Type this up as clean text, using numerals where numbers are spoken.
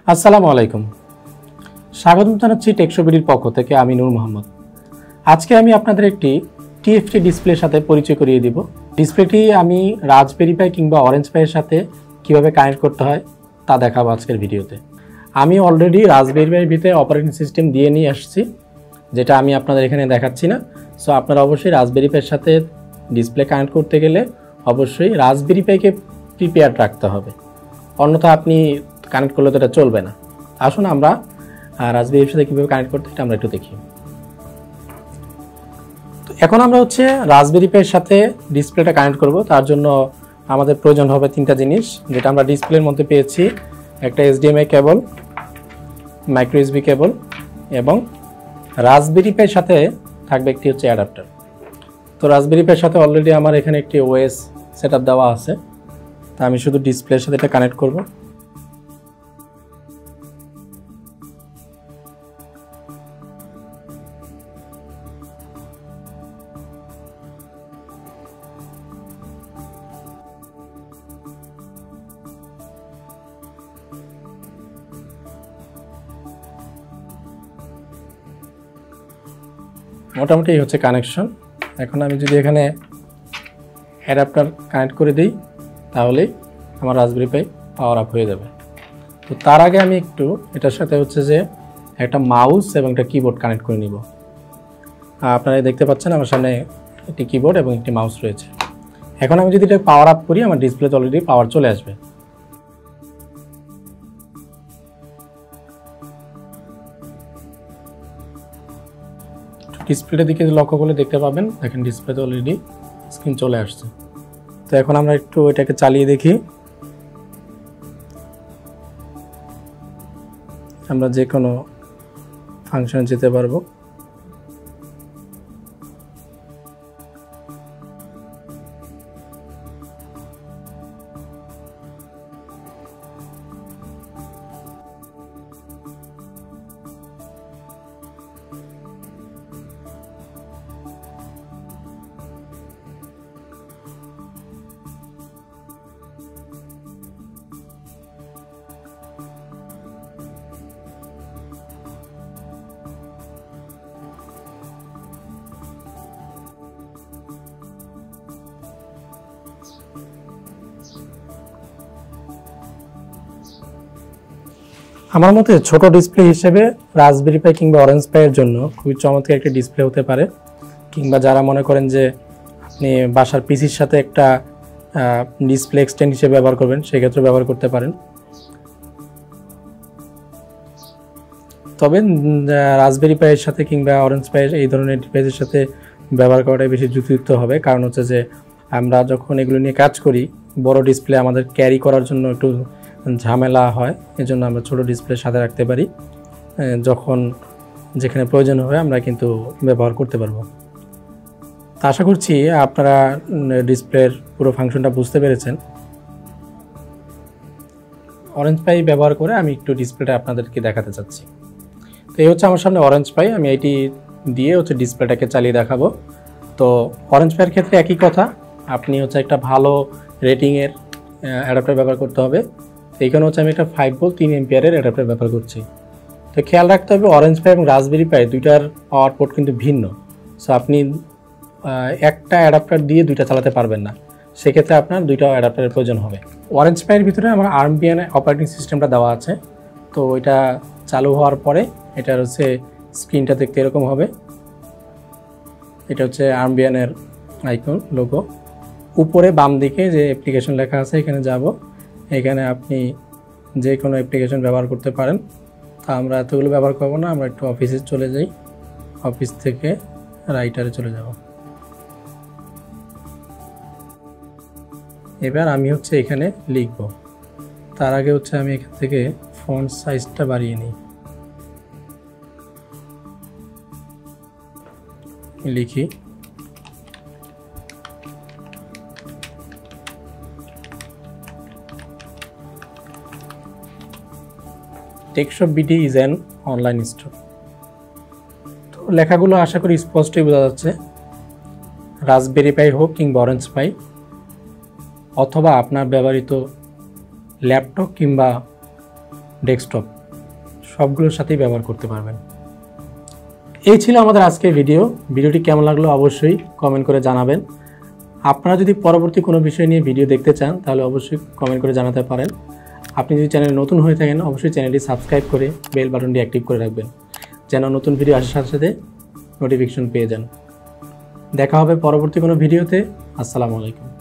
আসসালামু আলাইকুম। স্বাগতম জানাচ্ছি টেকশোবিডির পক্ষ থেকে। আমি নূর মোহাম্মদ। আজকে আমি আপনাদের একটি টিএফটি ডিসপ্লের সাথে পরিচয় করিয়ে দিব। ডিসপ্লেটি আমি রাজবেরি পাই কিংবা অরেঞ্জ পাইয়ের সাথে কিভাবে কানেক্ট করতে হয় তা দেখাবো আজকের ভিডিওতে। আমি অলরেডি রাজবেরি পাইয়ের ভিতরে অপারেটিং সিস্টেম দিয়ে নিয়ে আসছি, যেটা আমি আপনাদের এখানে দেখাচ্ছি না। সো আপনারা অবশ্যই রাজবেরি পাইয়ের সাথে ডিসপ্লে কানেক্ট করতে গেলে অবশ্যই রাজবেরি পাইকে প্রিপেয়ার রাখতে হবে, অন্যথা আপনি কানেক্ট করলে তো এটা চলবে না। আসুন আমরা রাজবেরির সাথে কীভাবে কানেক্ট করতে এটা আমরা একটু দেখি। তো এখন আমরা রাজবেরি পাইয়ের সাথে ডিসপ্লেটা কানেক্ট করব। তার জন্য আমাদের প্রয়োজন হবে তিনটা জিনিস, যেটা আমরা ডিসপ্লের মধ্যে পেয়েছি। একটা HDMI কেবল, মাইক্রো USB কেবল এবং রাজবেরি পাইয়ের সাথে থাকবে একটি অ্যাডাপ্টার। তো রাজবেরি পাইয়ের সাথে অলরেডি আমার এখানে একটি OS সেটআপ দেওয়া আছে। তা আমি শুধু ডিসপ্লের সাথে এটা কানেক্ট করব। মোটামুটি হচ্ছে কানেকশন। এখন আমি যদি এখানে অ্যাডাপ্টার কানেক্ট করে দিই তাহলে আমার রাজবেরি পাই পাওয়ার আপ হয়ে যাবে। তো তার আগে আমি একটু এটার সাথে একটা মাউস এবং একটা কিবোর্ড কানেক্ট করে নিব। আপনারা দেখতে পাচ্ছেন আমার সামনে একটি কিবোর্ড এবং একটি মাউস রয়েছে। এখন আমি যদি এটা পাওয়ার আপ করি আমার ডিসপ্লেতে অলরেডি পাওয়ার চলে আসবে। ডিসপ্লেটার দিকে লক্ষ্য করলে দেখতে পাবেন, দেখেন ডিসপ্লেতে অলরেডি স্ক্রিন চলে আসছে। তো এখন আমরা একটু এটাকে চালিয়ে দেখি। আমরা যে কোনো ফাংশনে যেতে পারবো। আমার মতে ছোট ডিসপ্লে হিসেবে রাজবেরি পাই কিংবা অরেঞ্জ পাইয়ের জন্য খুবই চমৎকার একটা ডিসপ্লে হতে পারে। কিংবা যারা মনে করেন যে আপনি বাসার পিসির সাথে একটা ডিসপ্লে এক্সটেন্ড হিসেবে ব্যবহার করবেন, সেক্ষেত্রে ব্যবহার করতে পারেন। তবে রাজবেরি পাইয়ের সাথে কিংবা অরেঞ্জ পাইয়ের এই ধরনের ডিভাইসের সাথে ব্যবহার করাটাই বেশি যুক্তিযুক্ত হবে। কারণ যে আমরা যখন এগুলো নিয়ে কাজ করি, বড় ডিসপ্লে আমাদের ক্যারি করার জন্য একটু ঝামেলা হয়, এজন্য আমরা ছোট ডিসপ্লে সাথে রাখতে পারি। যখন যেখানে প্রয়োজন হয় আমরা কিন্তু ব্যবহার করতে পারবো। তা আশা করছি আপনারা ডিসপ্লের পুরো ফাংশনটা বুঝতে পেরেছেন। অরেঞ্জ পাই ব্যবহার করে আমি একটু ডিসপ্লেটা আপনাদেরকে দেখাতে চাচ্ছি। তো এই আমার সামনে অরেঞ্জ পাই, আমি এটি দিয়ে ডিসপ্লেটাকে চালিয়ে দেখাবো। তো অরেঞ্জ পাইয়ের ক্ষেত্রে একই কথা, আপনি একটা ভালো রেটিংয়ের অ্যাডাপ্টার ব্যবহার করতে হবে। এইখানে আমি একটা 5 ভোল্ট 3 এম্পিয়ারের অ্যাডাপ্টার ব্যবহার করছি। তো খেয়াল রাখতে হবে অরেঞ্জ পাই এবং রাজবেরি পাই দুইটার পাওয়ার পোর্ট কিন্তু ভিন্ন। সো আপনি একটা অ্যাডাপ্টার দিয়ে দুইটা চালাতে পারবেন না, সেক্ষেত্রে আপনার দুইটা অ্যাডাপ্টারের প্রয়োজন হবে। অরেঞ্জ পাইয়ের ভিতরে আমার আরএমবিএন অপারেটিং সিস্টেমটা দেওয়া আছে। তো এটা চালু হওয়ার পরে এটার স্ক্রিনটা দেখতে এরকম হবে। এটা আরএমবিএনের আইকন লোগো। উপরে বাম দিকে যে অ্যাপ্লিকেশন লেখা আছে এখানে যাব। এখানে আপনি যে কোনো অ্যাপ্লিকেশন ব্যবহার করতে পারেন। তা আমরা এতগুলো ব্যবহার করব না, আমরা একটু অফিসে চলে যাই। অফিস থেকে রাইটারে চলে যাব। এবার আমি এখানে লিখব। তার আগে আমি এখান থেকে ফন্ট সাইজটা বাড়িয়ে নিই। লিখি Techshopbd is an online store। তো লেখাগুলো আশা করি স্পষ্টই বোঝা যাচ্ছে। রাজবেরি পাই হোক কিংবা অরেঞ্জ পাই অথবা আপনার ব্যবহৃত ল্যাপটপ কিংবা ডেস্কটপ সবগুলোর সাথেই ব্যবহার করতে পারবেন। এই ছিল আমাদের আজকের ভিডিওটি কেমন লাগলো অবশ্যই কমেন্ট করে জানাবেন। আপনারা যদি পরবর্তী কোনো বিষয় নিয়ে ভিডিও দেখতে চান তাহলে অবশ্যই কমেন্ট করে জানাতে পারেন। আপনি যদি চ্যানেলে নতুন হয়ে থাকেন অবশ্যই চ্যানেলটি সাবস্ক্রাইব করে বেল বাটনটি অ্যাক্টিভ করে রাখবেন, যেন নতুন ভিডিও আসার সাথে সাথে নোটিফিকেশন পেয়ে যান। দেখা হবে পরবর্তী কোনো ভিডিওতে। আসসালামু আলাইকুম।